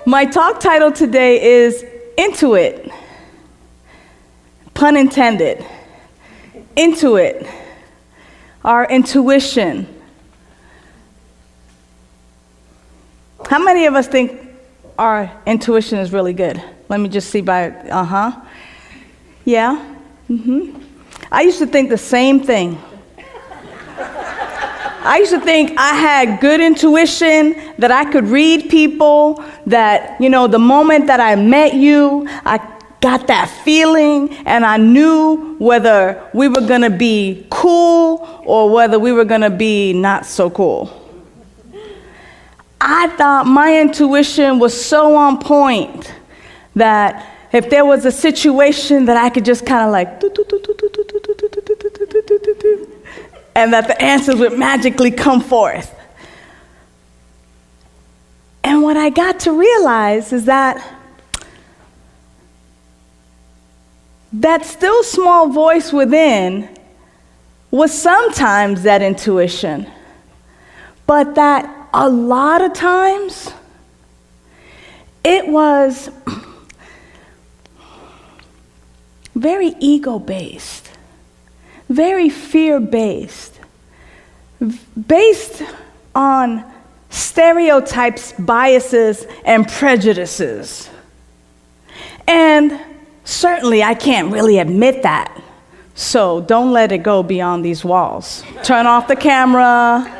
My talk title today is Intuit. Pun intended. Intuit. Our intuition. How many of us think our intuition is really good? Let me just see by, Yeah? I used to think the same thing. I used to think I had good intuition, that I could read people, that, the moment that I met you, I got that feeling, and I knew whether we were going to be cool or whether we were going to be not so cool. I thought my intuition was so on point that if there was a situation that I could just kind of like, and that the answers would magically come forth. And what I got to realize is that still small voice within was sometimes that intuition, but that a lot of times it was very ego-based, very fear-based, based on stereotypes, biases, and prejudices. And certainly I can't really admit that. So don't let it go beyond these walls. Turn off the camera.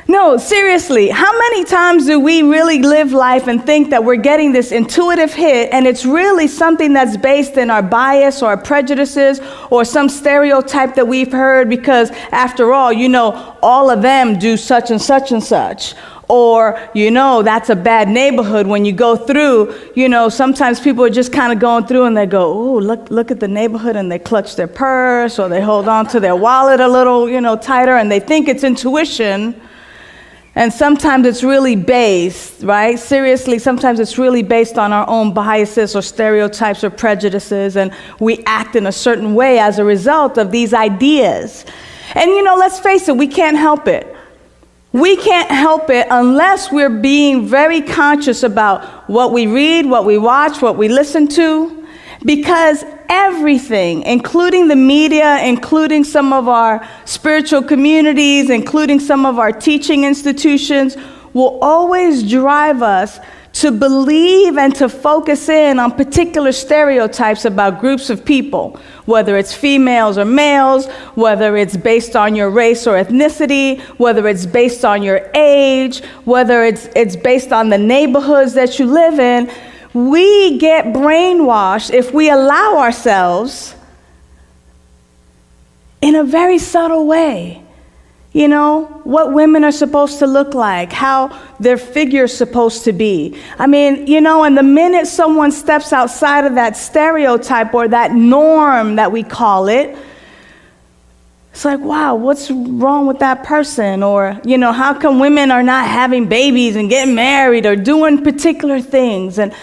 No, seriously, how many times do we really live life and think that we're getting this intuitive hit and it's really something that's based in our bias or our prejudices or some stereotype that we've heard because, after all, all of them do such and such and such. Or, that's a bad neighborhood when you go through, sometimes people are just kind of going through and they go, oh, look at the neighborhood, and they clutch their purse or they hold on to their wallet a little, tighter, and they think it's intuition. And sometimes it's really based, right? Seriously, sometimes it's really based on our own biases or stereotypes or prejudices, and we act in a certain way as a result of these ideas. And let's face it, we can't help it. We can't help it unless we're being very conscious about what we read, what we watch, what we listen to, because everything, including the media, including some of our spiritual communities, including some of our teaching institutions, will always drive us to believe and to focus in on particular stereotypes about groups of people, whether it's females or males, whether it's based on your race or ethnicity, whether it's based on your age, whether it's based on the neighborhoods that you live in. We get brainwashed if we allow ourselves in a very subtle way. What women are supposed to look like, how their figure's supposed to be. And the minute someone steps outside of that stereotype or that norm that we call it, it's like, wow, what's wrong with that person? Or, how come women are not having babies and getting married or doing particular things? And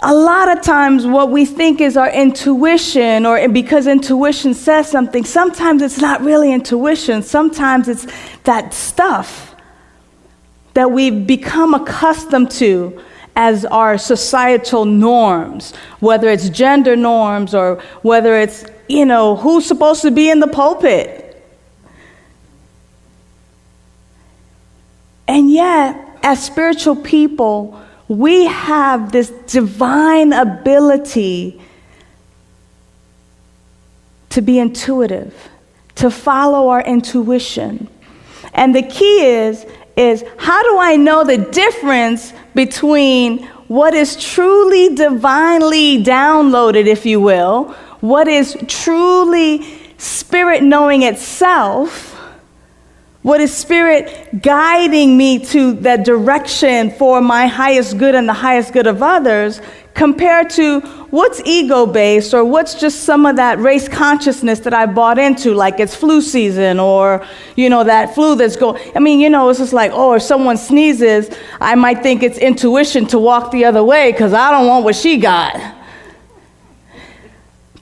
a lot of times what we think is our intuition, or because intuition says something, sometimes it's not really intuition. Sometimes it's that stuff that we've become accustomed to as our societal norms, whether it's gender norms or whether it's, who's supposed to be in the pulpit. And yet, as spiritual people, we have this divine ability to be intuitive, to follow our intuition. And the key is how do I know the difference between what is truly divinely downloaded, if you will, what is truly spirit knowing itself, what is spirit guiding me to that direction for my highest good and the highest good of others, compared to what's ego-based or what's just some of that race consciousness that I bought into, like it's flu season or, that flu that's going. It's just like, if someone sneezes, I might think it's intuition to walk the other way because I don't want what she got.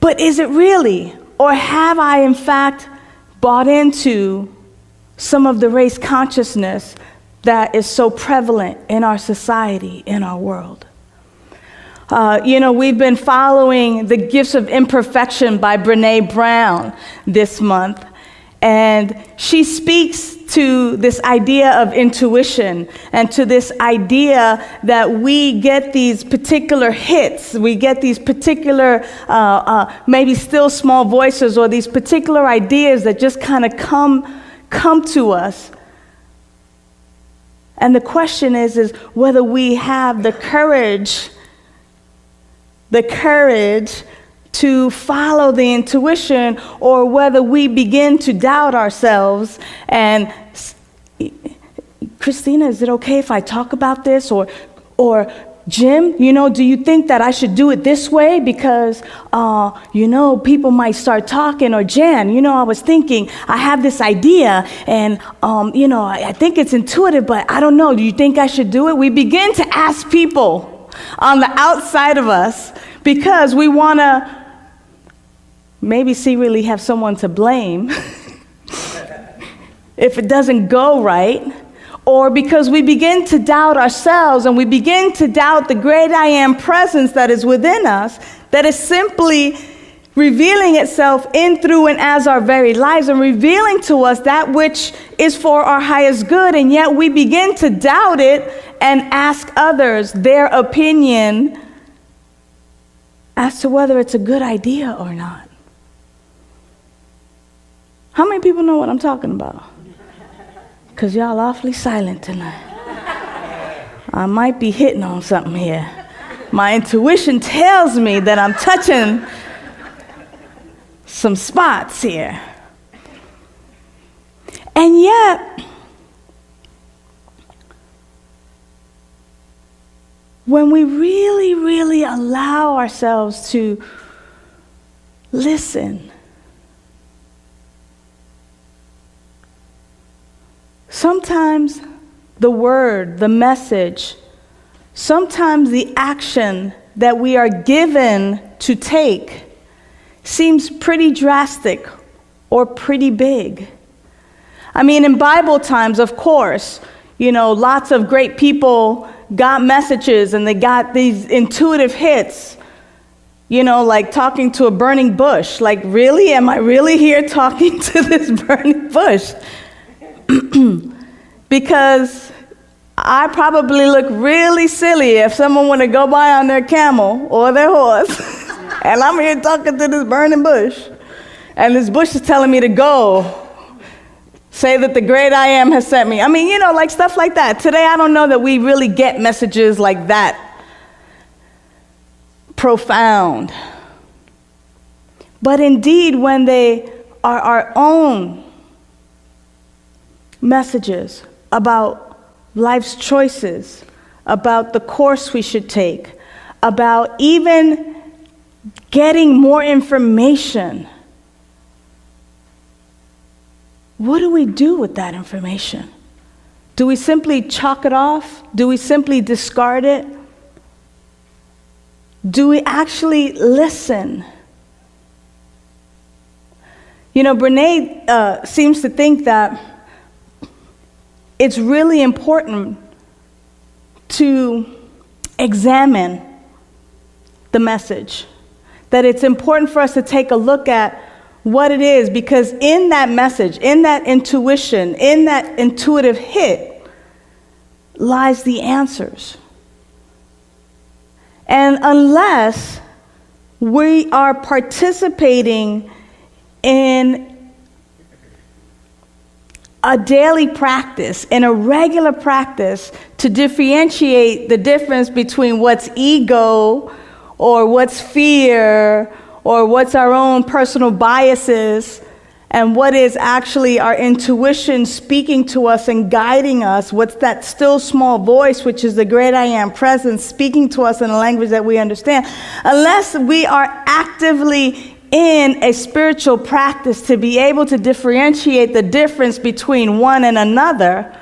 But is it really? Or have I, in fact, bought into some of the race consciousness that is so prevalent in our society, in our world. We've been following The Gifts of Imperfection by Brené Brown this month. And she speaks to this idea of intuition and to this idea that we get these particular hits, we get these particular maybe still small voices or these particular ideas that just kind of come to us. And the question is whether we have the courage to follow the intuition, or whether we begin to doubt ourselves and, Christina, is it okay if I talk about this? Or Jim, do you think that I should do it this way because, people might start talking? Or Jan, I was thinking, I have this idea and, I think it's intuitive, but I don't know. Do you think I should do it? We begin to ask people on the outside of us because we want to maybe secretly have someone to blame if it doesn't go right, or because we begin to doubt ourselves and we begin to doubt the great I am presence that is within us, that is simply revealing itself in, through, and as our very lives and revealing to us that which is for our highest good, and yet we begin to doubt it and ask others their opinion as to whether it's a good idea or not. How many people know what I'm talking about? Because y'all awfully silent tonight. I might be hitting on something here. My intuition tells me that I'm touching some spots here. And yet, when we really, really allow ourselves to listen, sometimes the word, the message, sometimes the action that we are given to take seems pretty drastic or pretty big. I mean, in Bible times, of course, lots of great people got messages and they got these intuitive hits, like talking to a burning bush. Like, really? Am I really here talking to this burning bush? Because I probably look really silly if someone were to go by on their camel or their horse and I'm here talking to this burning bush and this bush is telling me to go say that the great I am has sent me. I mean, like stuff like that. Today, I don't know that we really get messages like that profound. But indeed, when they are our own messages about life's choices, about the course we should take, about even getting more information, what do we do with that information? Do we simply chalk it off? Do we simply discard it? Do we actually listen? Brené seems to think that it's really important to examine the message, that it's important for us to take a look at what it is, because in that message, in that intuition, in that intuitive hit lies the answers. And unless we are participating in a daily practice, in a regular practice, to differentiate the difference between what's ego or what's fear or what's our own personal biases and what is actually our intuition speaking to us and guiding us, what's that still small voice, which is the great I am presence speaking to us in a language that we understand, unless we are actively in a spiritual practice to be able to differentiate the difference between one and another,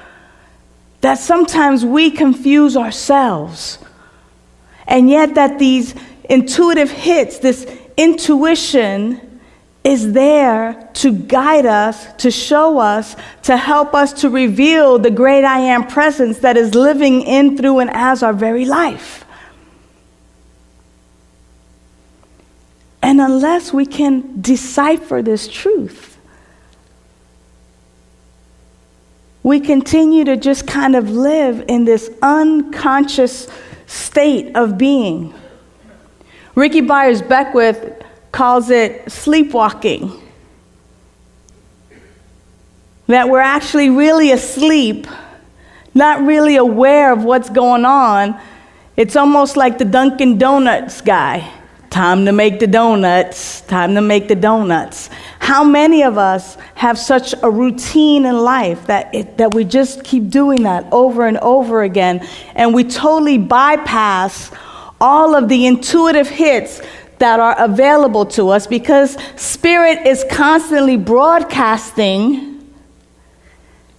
that sometimes we confuse ourselves. And yet that these intuitive hits, this intuition, is there to guide us, to show us, to help us to reveal the great I am presence that is living in, through, and as our very life. And unless we can decipher this truth, we continue to just kind of live in this unconscious state of being. Ricky Byers-Beckwith calls it sleepwalking. That we're actually really asleep, not really aware of what's going on. It's almost like the Dunkin' Donuts guy. Time to make the donuts, time to make the donuts. How many of us have such a routine in life that we just keep doing that over and over again, and we totally bypass all of the intuitive hits that are available to us, because Spirit is constantly broadcasting,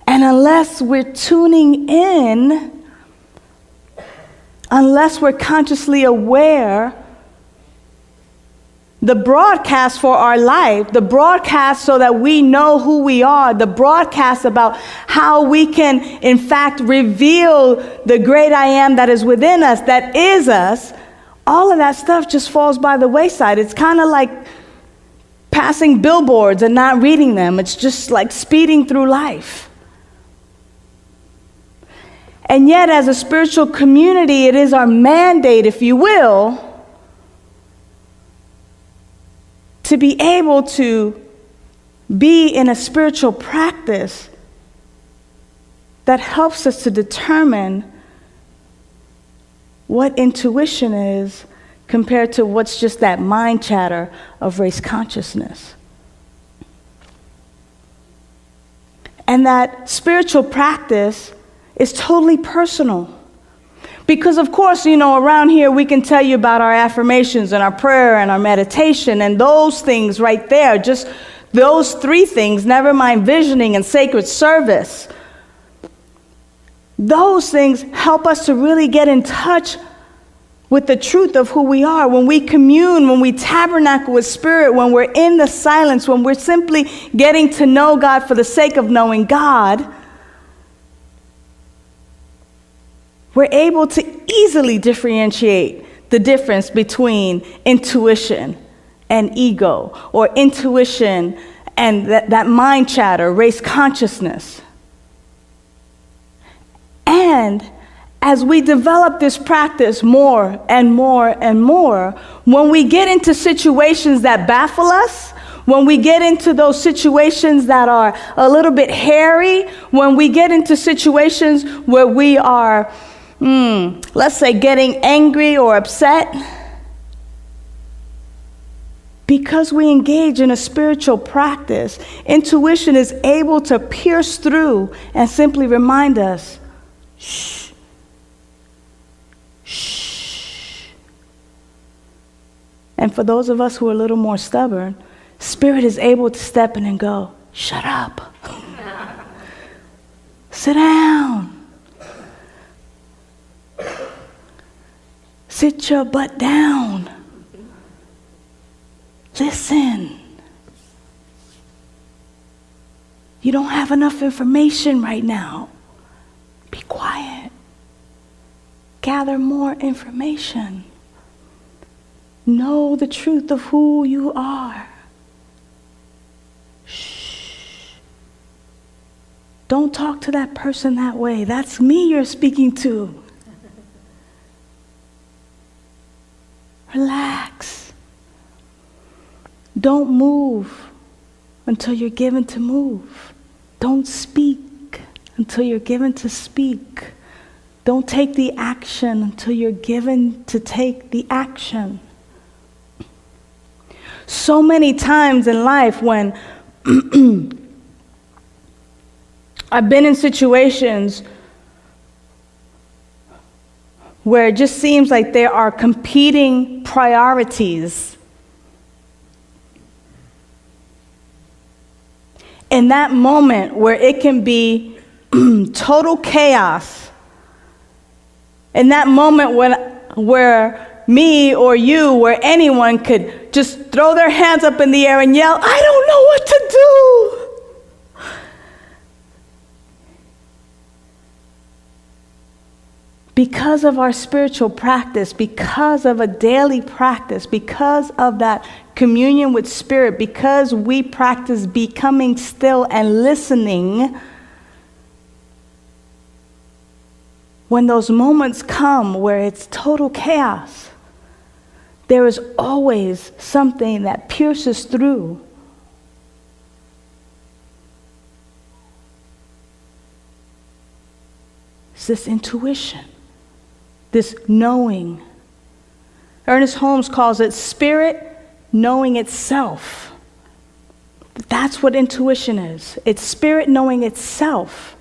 and unless we're tuning in, unless we're consciously aware, the broadcast for our life, the broadcast so that we know who we are, the broadcast about how we can, in fact, reveal the great I am that is within us, that is us, all of that stuff just falls by the wayside. It's kind of like passing billboards and not reading them. It's just like speeding through life. And yet, as a spiritual community, it is our mandate, if you will, to be able to be in a spiritual practice that helps us to determine what intuition is compared to what's just that mind chatter of race consciousness. And that spiritual practice is totally personal. Because, of course, around here we can tell you about our affirmations and our prayer and our meditation and those things right there, just those three things, never mind visioning and sacred service. Those things help us to really get in touch with the truth of who we are. When we commune, when we tabernacle with Spirit, when we're in the silence, when we're simply getting to know God for the sake of knowing God, we're able to easily differentiate the difference between intuition and ego, or intuition and that mind chatter, race consciousness. And as we develop this practice more and more and more, when we get into situations that baffle us, when we get into those situations that are a little bit hairy, when we get into situations where we are let's say getting angry or upset, because we engage in a spiritual practice, intuition is able to pierce through and simply remind us, shh, shh. And for those of us who are a little more stubborn, Spirit is able to step in and go, shut up. Sit down. Sit your butt down. Listen. You don't have enough information right now. Be quiet. Gather more information. Know the truth of who you are. Shh. Don't talk to that person that way. That's me you're speaking to. Relax. Don't move until you're given to move. Don't speak until you're given to speak. Don't take the action until you're given to take the action. So many times in life when I've been in situations where it just seems like there are competing priorities. In that moment where it can be total chaos, in that moment where me or you where anyone could just throw their hands up in the air and yell, I don't know what to do. Because of our spiritual practice, because of a daily practice, because of that communion with Spirit, because we practice becoming still and listening, when those moments come where it's total chaos, there is always something that pierces through. It's this intuition. This knowing. Ernest Holmes calls it spirit knowing itself. That's what intuition is. It's spirit knowing itself.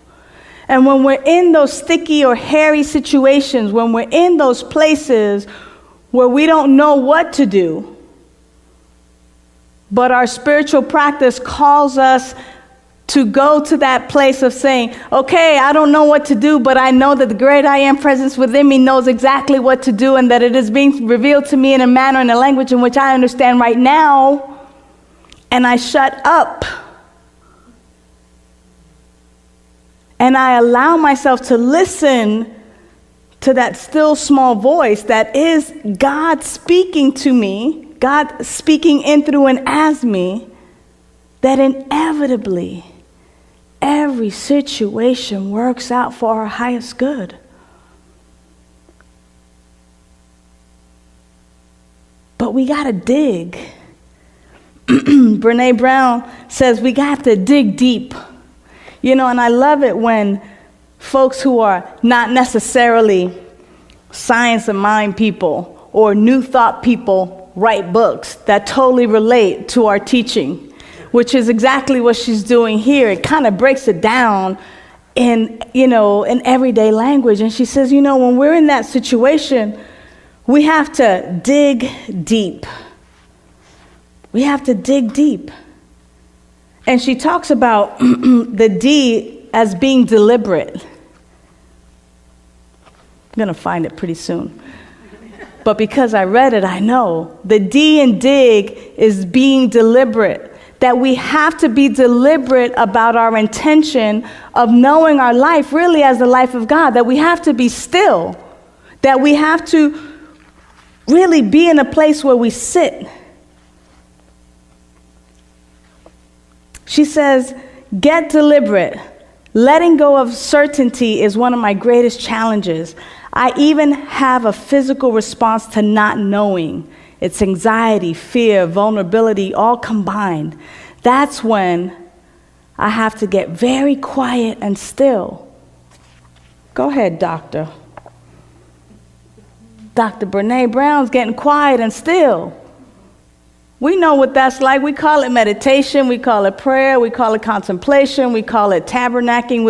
And when we're in those sticky or hairy situations, when we're in those places where we don't know what to do, but our spiritual practice calls us to go to that place of saying, okay, I don't know what to do, but I know that the great I am presence within me knows exactly what to do, and that it is being revealed to me in a manner and a language in which I understand right now, and I shut up. And I allow myself to listen to that still small voice that is God speaking to me, God speaking in, through, and as me, that inevitably every situation works out for our highest good. But we got to dig. Brené Brown says we got to dig deep. You know, and I love it when folks who are not necessarily science and mind people or new thought people write books that totally relate to our teaching, which is exactly what she's doing here. It kind of breaks it down in everyday language. And she says, when we're in that situation, we have to dig deep. We have to dig deep. And she talks about the D as being deliberate. I'm going to find it pretty soon. But because I read it, I know. The D in dig is being deliberate. That we have to be deliberate about our intention of knowing our life really as the life of God. That we have to be still. That we have to really be in a place where we sit. She says, get deliberate. Letting go of certainty is one of my greatest challenges. I even have a physical response to not knowing. It's anxiety, fear, vulnerability, all combined. That's when I have to get very quiet and still. Go ahead, Doctor. Dr. Brené Brown's getting quiet and still. We know what that's like. We call it meditation, we call it prayer, we call it contemplation, we call it tabernacling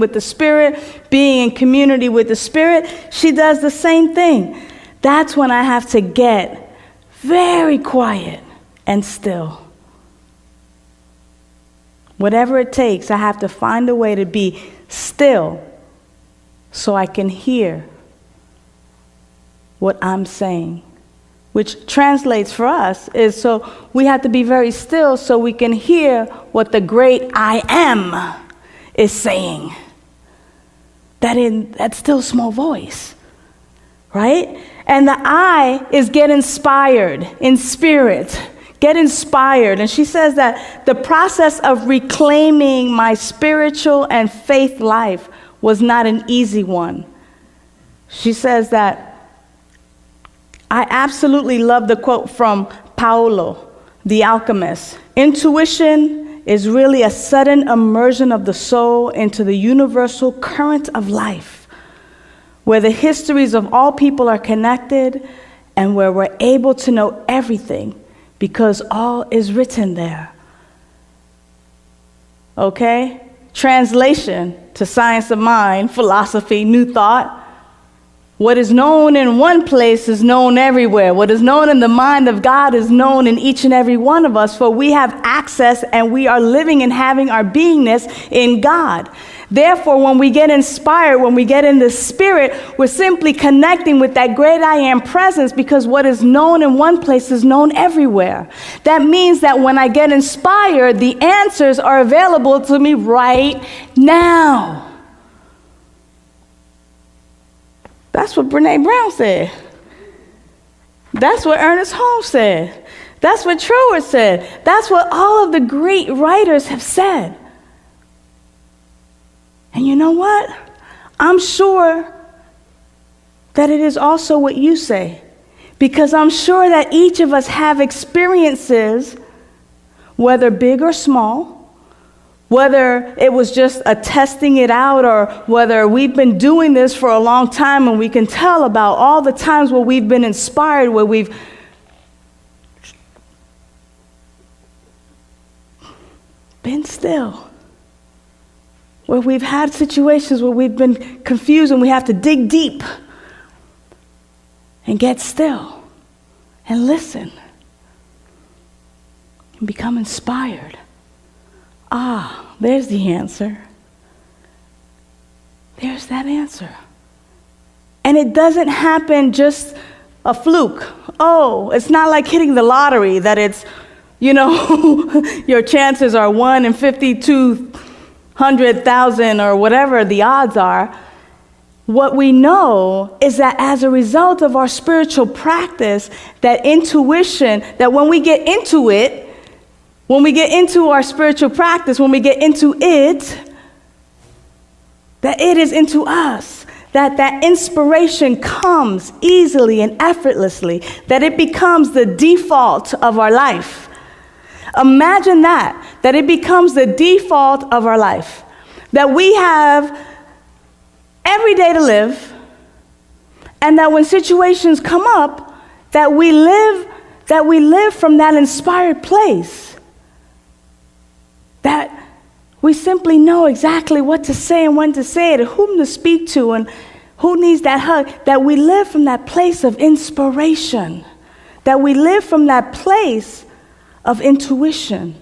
with the Spirit, being in community with the Spirit. She does the same thing. That's when I have to get very quiet and still. Whatever it takes, I have to find a way to be still so I can hear what I'm saying. Which translates for us is so we have to be very still so we can hear what the great I am is saying. That in that still small voice, right? And the I is get inspired in spirit. Get inspired. And she says that the process of reclaiming my spiritual and faith life was not an easy one. She says that I absolutely love the quote from Paolo, the alchemist. Intuition is really a sudden immersion of the soul into the universal current of life, where the histories of all people are connected and where we're able to know everything because all is written there. Okay? Translation to science of mind, philosophy, new thought. What is known in one place is known everywhere. What is known in the mind of God is known in each and every one of us, for we have access and we are living and having our beingness in God. Therefore, when we get inspired, when we get in the Spirit, we're simply connecting with that great I am presence, because what is known in one place is known everywhere. That means that when I get inspired, the answers are available to me right now. That's what Brené Brown said. That's what Ernest Holmes said. That's what Troward said. That's what all of the great writers have said. And you know what? I'm sure that it is also what you say, because I'm sure that each of us have experiences, whether big or small, whether it was just a testing it out, or whether we've been doing this for a long time and we can tell about all the times where we've been inspired, where we've been still, where we've had situations where we've been confused and we have to dig deep and get still and listen and become inspired. Ah, there's the answer. There's that answer. And it doesn't happen just a fluke. Oh, it's not like hitting the lottery, that it's, your chances are 1 in 52,000 or whatever the odds are. What we know is that as a result of our spiritual practice, that intuition, that when we get into it, when we get into our spiritual practice, when we get into it, that it is into us, that inspiration comes easily and effortlessly, that it becomes the default of our life. Imagine that it becomes the default of our life, that we have every day to live, and that when situations come up, that we live from that inspired place. That we simply know exactly what to say and when to say it, and whom to speak to, and who needs that hug. That we live from that place of inspiration. That we live from that place of intuition.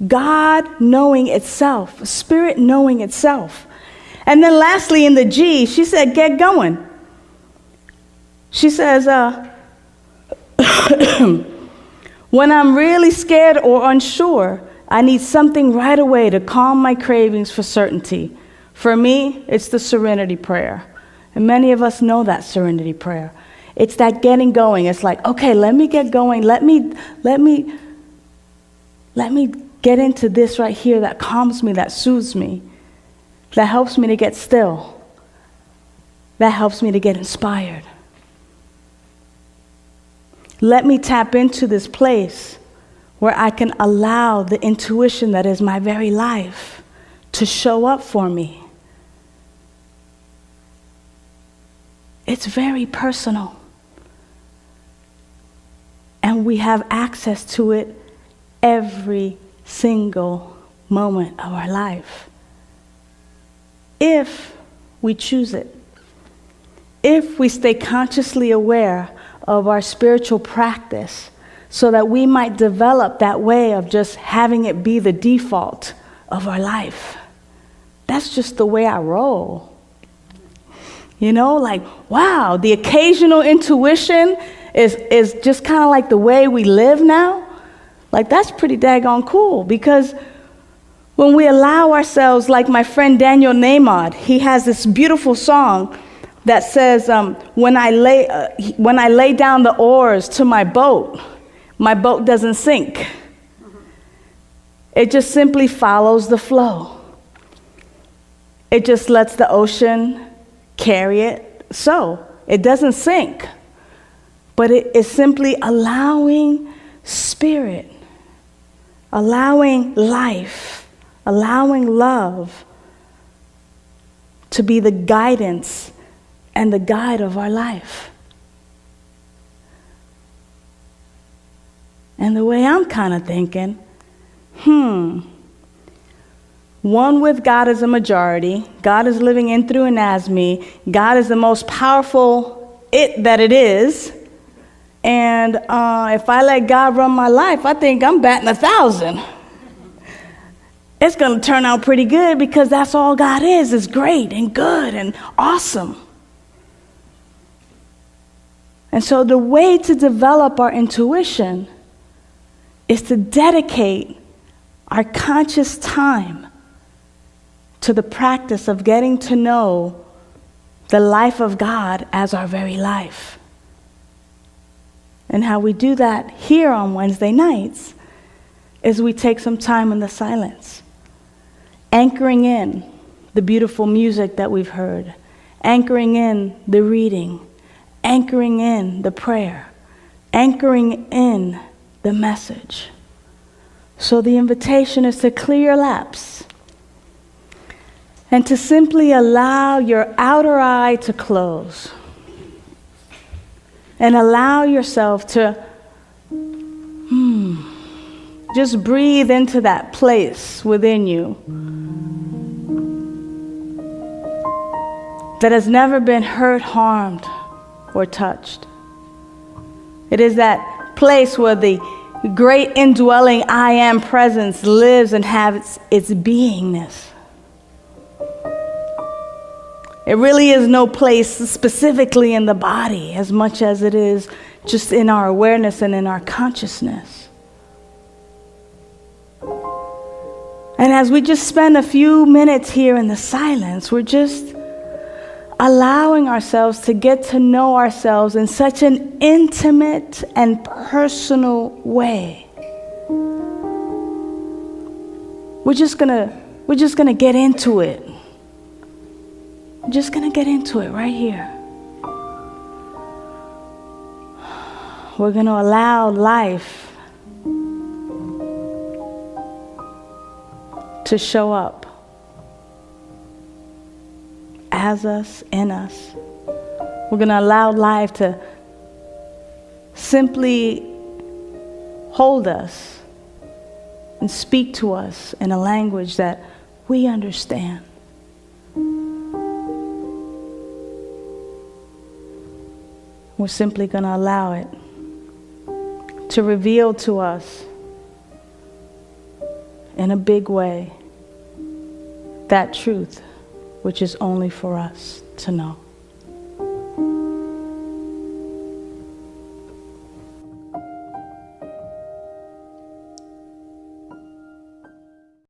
God knowing itself, Spirit knowing itself. And then lastly, in the G, she said, get going. She says, when I'm really scared or unsure, I need something right away to calm my cravings for certainty. For me, it's the serenity prayer. And many of us know that serenity prayer. It's that getting going. It's like, okay, let me get going. Let me get into this right here that calms me, that soothes me, that helps me to get still, that helps me to get inspired. Let me tap into this place where I can allow the intuition that is my very life to show up for me. It's very personal. And we have access to it every single moment of our life, if we choose it. If we stay consciously aware of our spiritual practice, so that we might develop that way of just having it be the default of our life. That's just the way I roll. Like, wow, the occasional intuition is just kind of like the way we live now. Like, that's pretty daggone cool, because when we allow ourselves, like my friend Daniel Nahmod, he has this beautiful song that says, when I lay down the oars to my boat doesn't sink. It just simply follows the flow. It just lets the ocean carry it. So it doesn't sink, but it is simply allowing spirit, allowing life, allowing love to be the guidance and the guide of our life. And the way I'm kind of thinking, one with God as a majority. God is living in, through, and as me. God is the most powerful it that it is. And if I let God run my life, I think I'm batting 1,000. It's going to turn out pretty good because that's all God is great and good and awesome. And so the way to develop our intuition is to dedicate our conscious time to the practice of getting to know the life of God as our very life. And how we do that here on Wednesday nights is we take some time in the silence, anchoring in the beautiful music that we've heard, anchoring in the reading, anchoring in the prayer, anchoring in the message. So the invitation is to clear your laps and to simply allow your outer eye to close and allow yourself to just breathe into that place within you that has never been hurt, harmed, or touched. It is that place where the great indwelling I am presence lives and has its beingness. It really is no place specifically in the body as much as it is just in our awareness and in our consciousness. And as we just spend a few minutes here in the silence, we're just allowing ourselves to get to know ourselves in such an intimate and personal way. We're just gonna get into it. I'm just going to get into it right here. We're going to allow life to show up as us, in us. We're going to allow life to simply hold us and speak to us in a language that we understand. We're simply going to allow it to reveal to us in a big way that truth which is only for us to know.